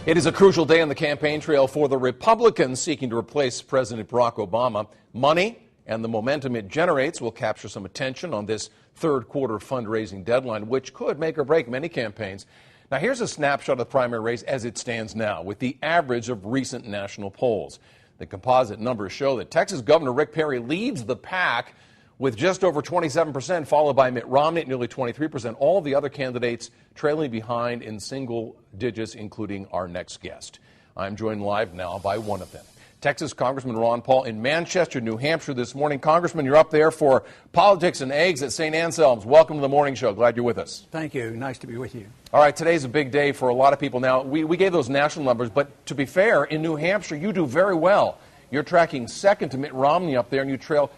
It is a crucial day on the campaign trail for the Republicans seeking to replace President Barack Obama. Money and the momentum it generates will capture some attention on this third quarter fundraising deadline, which could make or break many campaigns. Now, here's a snapshot of the primary race as it stands now, with the average of recent national polls. The composite numbers show that Texas Governor Rick Perry leads the pack with just over 27%, followed by Mitt Romney at nearly 23%. All of the other candidates trailing behind in single digits, including our next guest. I'm joined live now by one of them, Texas Congressman Ron Paul in Manchester, New Hampshire this morning. Congressman, you're up there for Politics and Eggs at St. Anselm's. Welcome to the morning show. Glad you're with us. Thank you. Nice to be with you. All right, today's a big day for a lot of people. Now, we gave those national numbers, but to be fair, in New Hampshire, you do very well. You're tracking second to Mitt Romney up there, and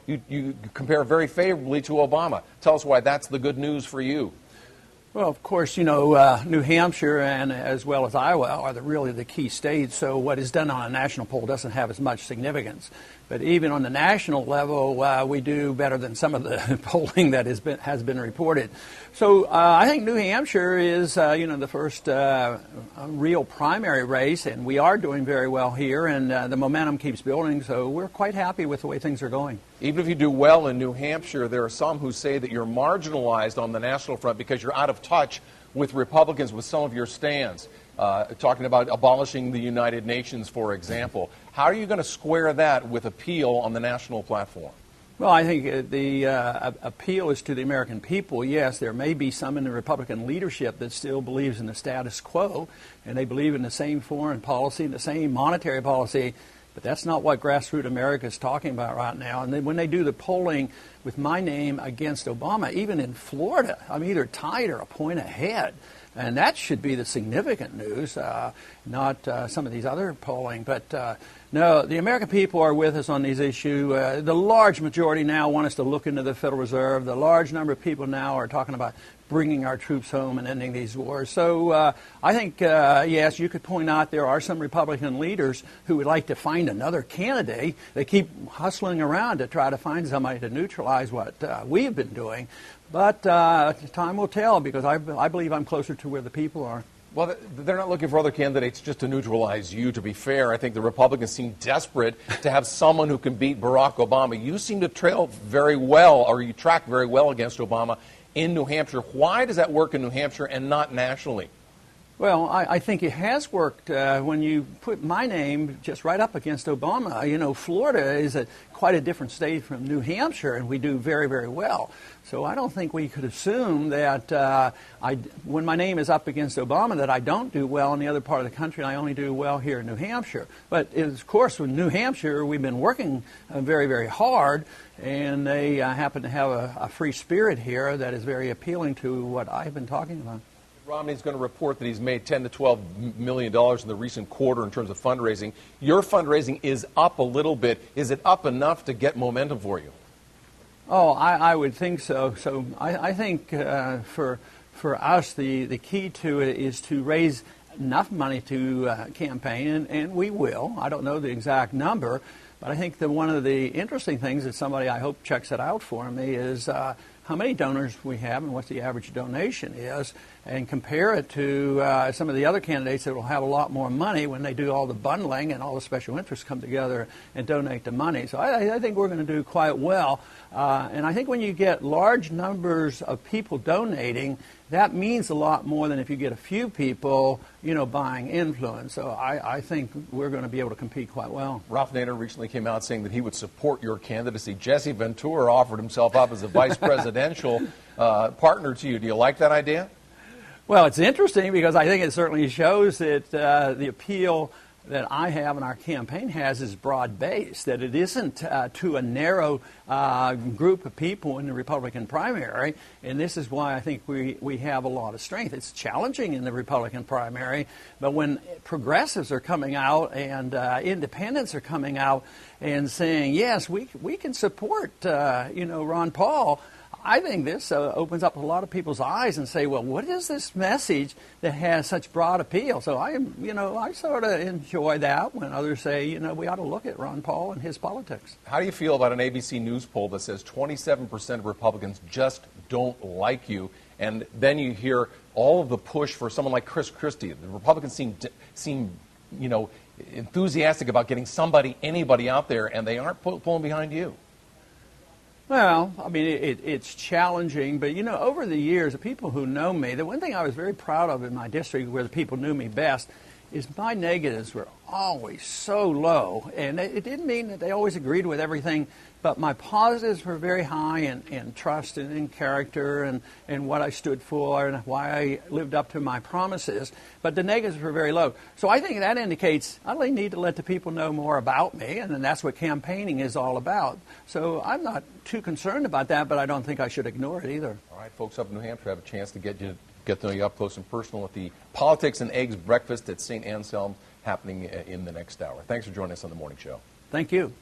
you compare very favorably to Obama. Tell us why that's the good news for you. Well, of course, you know, New Hampshire and as well as Iowa are really the key states, so what is done on a national poll doesn't have as much significance. But even on the national level, we do better than some of the polling that has been reported. So I think New Hampshire is, the first real primary race, and we are doing very well here, and the momentum keeps building, so we're quite happy with the way things are going. Even if you do well in New Hampshire, there are some who say that you're marginalized on the national front because you're out of touch with Republicans with some of your stands. Talking about abolishing the United Nations, for example. How are you going to square that with appeal on the national platform? Well, I think the appeal is to the American people. Yes, there may be some in the Republican leadership that still believes in the status quo, and they believe in the same foreign policy, the same monetary policy, but that's not what grassroots America is talking about right now. And then when they do the polling with my name against Obama, even in Florida, I'm either tied or a point ahead. And that should be the significant news, not some of these other polling. But no, the American people are with us on these issues. The large majority now want us to look into the Federal Reserve. The large number of people now are talking about bringing our troops home and ending these wars. So I think, yes, you could point out there are some Republican leaders who would like to find another candidate. They keep hustling around to try to find somebody to neutralize what we've been doing. But time will tell, because I believe I'm closer to where the people are. Well, they're not looking for other candidates just to neutralize you, to be fair. I think the Republicans seem desperate to have someone who can beat Barack Obama. You seem to trail very well, or you track very well against Obama in New Hampshire. Why does that work in New Hampshire and not nationally? Well, I think it has worked when you put my name just right up against Obama. You know, Florida is quite a different state from New Hampshire, and we do very, very well. So I don't think we could assume that when my name is up against Obama that I don't do well in the other part of the country, and I only do well here in New Hampshire. But, of course, with New Hampshire, we've been working very, very hard, and they happen to have a free spirit here that is very appealing to what I've been talking about. Romney's going to report that he's made $10 to $12 million in the recent quarter in terms of fundraising. Your fundraising is up a little bit. Is it up enough to get momentum for you? Oh, I would think so. So I think for us, the key to it is to raise enough money to campaign, and we will. I don't know the exact number, but I think that one of the interesting things that somebody, I hope, checks it out for me is how many donors we have and what the average donation is, and compare it to some of the other candidates that will have a lot more money when they do all the bundling and all the special interests come together and donate the money. So I think we're going to do quite well. And I think when you get large numbers of people donating, that means a lot more than if you get a few people, buying influence. So I think we're going to be able to compete quite well. Ralph Nader recently came out saying that he would support your candidacy. Jesse Ventura offered himself up as a vice presidential partner to you. Do you like that idea? Well, it's interesting because I think it certainly shows that the appeal that I have and our campaign has is broad-based, that it isn't to a narrow group of people in the Republican primary, and this is why I think we have a lot of strength. It's challenging in the Republican primary, but when progressives are coming out and independents are coming out and saying, yes, we can support, Ron Paul, I think this opens up a lot of people's eyes and say, well, what is this message that has such broad appeal? So I sort of enjoy that when others say, we ought to look at Ron Paul and his politics. How do you feel about an ABC News poll that says 27% of Republicans just don't like you, And then you hear all of the push for someone like Chris Christie. The Republicans seem enthusiastic about getting anybody out there, and they aren't pulling behind you. Well, I mean, it's challenging, but, over the years, the people who know me, the one thing I was very proud of in my district where the people knew me best is my negatives were always so low. And it didn't mean that they always agreed with everything, but my positives were very high in trust and in character and what I stood for and why I lived up to my promises. But the negatives were very low. So I think that indicates I really need to let the people know more about me, and then that's what campaigning is all about. So I'm not too concerned about that, but I don't think I should ignore it either. All right, folks up in New Hampshire have a chance to get to know you up close and personal at the Politics and Eggs breakfast at St. Anselm happening in the next hour. Thanks for joining us on The Morning Show. Thank you.